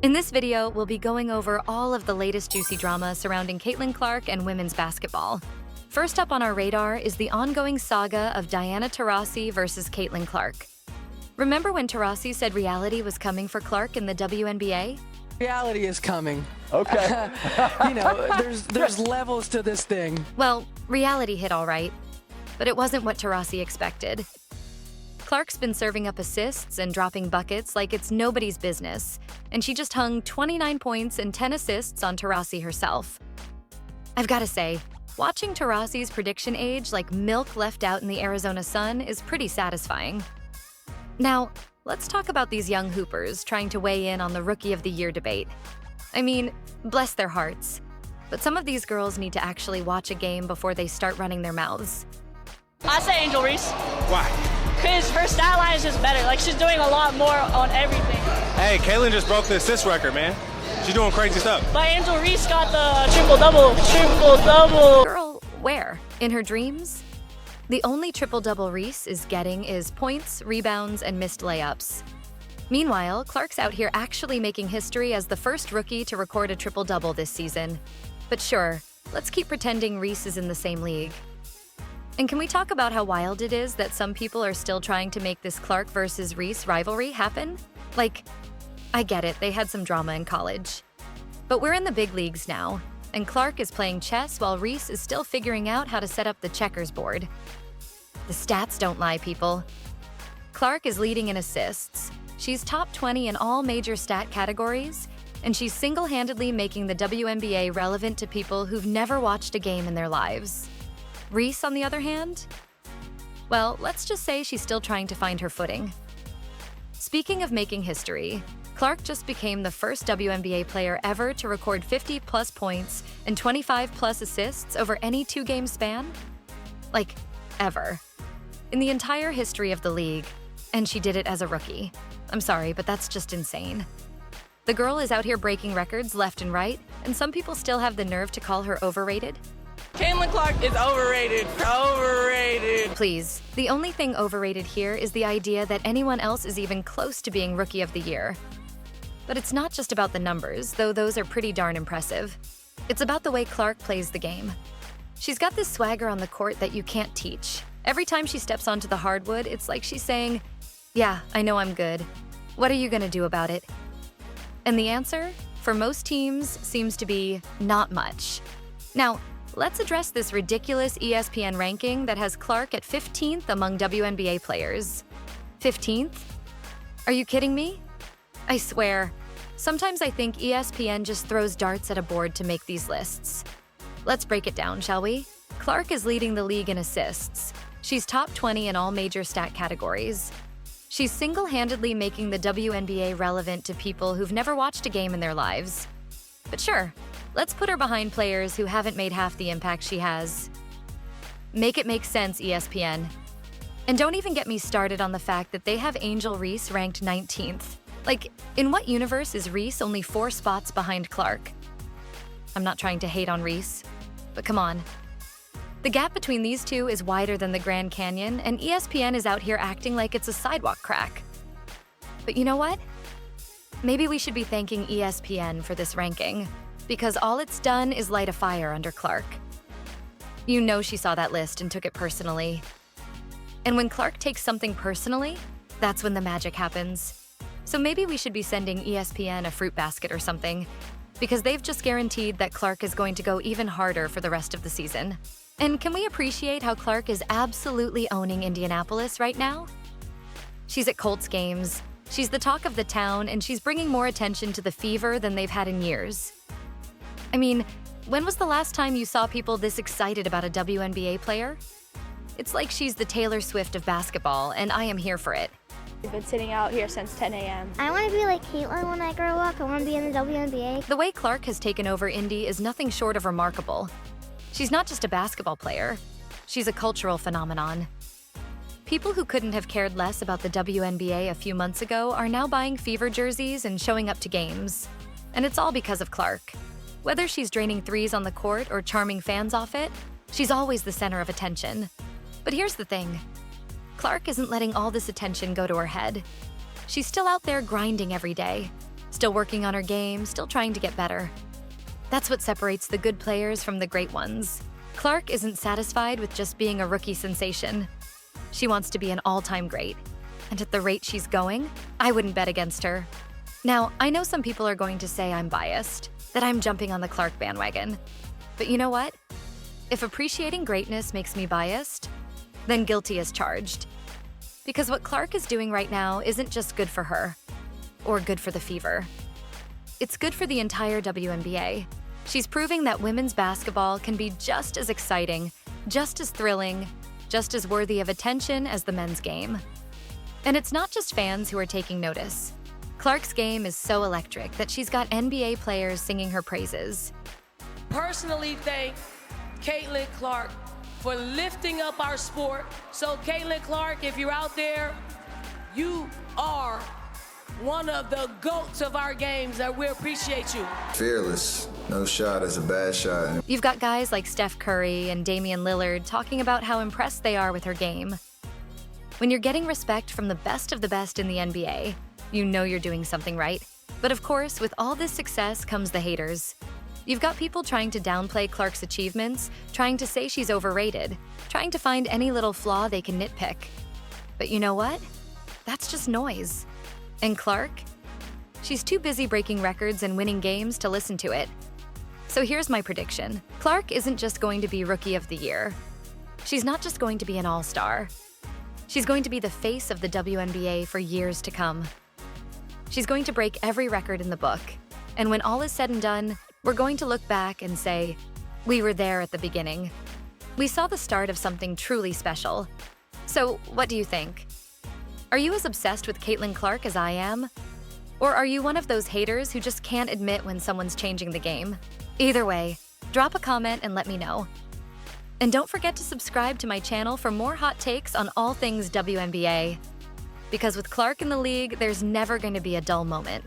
In this video, we'll be going over all of the latest juicy drama surrounding Caitlin Clark and women's basketball. First up on our radar is the ongoing saga of Diana Taurasi versus Caitlin Clark. Remember when Turasi said reality was coming for Clark in the WNBA? Reality is coming. Okay. There's levels to this thing. Well, reality hit all right, but it wasn't what Turasi expected. Clark's been serving up assists and dropping buckets like it's nobody's business, and she just hung 29 points and 10 assists on Turasi herself. I've got to say, watching Turasi's prediction age like milk left out in the Arizona sun is pretty satisfying. Now, let's talk about these young hoopers trying to weigh in on the Rookie of the Year debate. I mean, bless their hearts, but some of these girls need to actually watch a game before they start running their mouths. I say Angel Reese. Why? Because her stat line is just better. Like, she's doing a lot more on everything. Hey, Caitlin just broke the assist record, man. She's doing crazy stuff. But Angel Reese got the triple-double. Triple-double. Girl, where? In her dreams? The only triple-double Reese is getting is points, rebounds, and missed layups. Meanwhile, Clark's out here actually making history as the first rookie to record a triple-double this season. But sure, let's keep pretending Reese is in the same league. And can we talk about how wild it is that some people are still trying to make this Clark versus Reese rivalry happen? Like, I get it, they had some drama in college. But we're in the big leagues now, and Clark is playing chess while Reese is still figuring out how to set up the checkers board. The stats don't lie, people. Clark is leading in assists. She's top 20 in all major stat categories, and she's single-handedly making the WNBA relevant to people who've never watched a game in their lives. Reese, on the other hand? Well, let's just say she's still trying to find her footing. Speaking of making history, Clark just became the first WNBA player ever to record 50-plus points and 25-plus assists over any two-game span. Like, ever. In the entire history of the league, and she did it as a rookie. I'm sorry, but that's just insane. The girl is out here breaking records left and right, and some people still have the nerve to call her overrated. Caitlin Clark is overrated. Overrated. Please, the only thing overrated here is the idea that anyone else is even close to being Rookie of the Year. But it's not just about the numbers, though those are pretty darn impressive. It's about the way Clark plays the game. She's got this swagger on the court that you can't teach. Every time she steps onto the hardwood, it's like she's saying, "Yeah, I know I'm good. What are you gonna do about it?" And the answer, for most teams, seems to be not much. Now, let's address this ridiculous ESPN ranking that has Clark at 15th among WNBA players. 15th? Are you kidding me? I swear, sometimes I think ESPN just throws darts at a board to make these lists. Let's break it down, shall we? Clark is leading the league in assists. She's top 20 in all major stat categories. She's single-handedly making the WNBA relevant to people who've never watched a game in their lives. But sure, let's put her behind players who haven't made half the impact she has. Make it make sense, ESPN. And don't even get me started on the fact that they have Angel Reese ranked 19th. Like, in what universe is Reese only 4 spots behind Clark? I'm not trying to hate on Reese, but come on. The gap between these two is wider than the Grand Canyon, and ESPN is out here acting like it's a sidewalk crack. But you know what? Maybe we should be thanking ESPN for this ranking, because all it's done is light a fire under Clark. You know she saw that list and took it personally. And when Clark takes something personally, that's when the magic happens. So maybe we should be sending ESPN a fruit basket or something, because they've just guaranteed that Clark is going to go even harder for the rest of the season. And can we appreciate how Clark is absolutely owning Indianapolis right now? She's at Colts games, she's the talk of the town, and she's bringing more attention to the Fever than they've had in years. I mean, when was the last time you saw people this excited about a WNBA player? It's like she's the Taylor Swift of basketball, and I am here for it. We've been sitting out here since 10 a.m. I want to be like Caitlin when I grow up. I want to be in the WNBA. The way Clark has taken over Indy is nothing short of remarkable. She's not just a basketball player, she's a cultural phenomenon. People who couldn't have cared less about the WNBA a few months ago are now buying Fever jerseys and showing up to games. And it's all because of Clark. Whether she's draining threes on the court or charming fans off it, she's always the center of attention. But here's the thing. Clark isn't letting all this attention go to her head. She's still out there grinding every day, Still working on her game, still trying to get better. That's what separates the good players from the great ones. Clark isn't satisfied with just being a rookie sensation. She wants to be an all-time great. And at the rate she's going, I wouldn't bet against her. Now, I know some people are going to say I'm biased, that I'm jumping on the Clark bandwagon. But you know what? If appreciating greatness makes me biased, then guilty as charged. Because what Clark is doing right now isn't just good for her, or good for the Fever. It's good for the entire WNBA. She's proving that women's basketball can be just as exciting, just as thrilling, just as worthy of attention as the men's game. And it's not just fans who are taking notice. Clark's game is so electric that she's got NBA players singing her praises. Personally thank Caitlin Clark for lifting up our sport. So Caitlin Clark, if you're out there, you are one of the GOATs of our games, and we appreciate you. Fearless. No shot is a bad shot. You've got guys like Steph Curry and Damian Lillard talking about how impressed they are with her game. When you're getting respect from the best of the best in the NBA, you know you're doing something right. But of course, with all this success comes the haters. You've got people trying to downplay Clark's achievements, trying to say she's overrated, trying to find any little flaw they can nitpick. But you know what? That's just noise. And Clark? She's too busy breaking records and winning games to listen to it. So here's my prediction. Clark isn't just going to be Rookie of the Year. She's not just going to be an all-star. She's going to be the face of the WNBA for years to come. She's going to break every record in the book. And when all is said and done, we're going to look back and say, we were there at the beginning. We saw the start of something truly special. So what do you think? Are you as obsessed with Caitlin Clark as I am? Or are you one of those haters who just can't admit when someone's changing the game? Either way, drop a comment and let me know. And don't forget to subscribe to my channel for more hot takes on all things WNBA. Because with Clark in the league, there's never going to be a dull moment.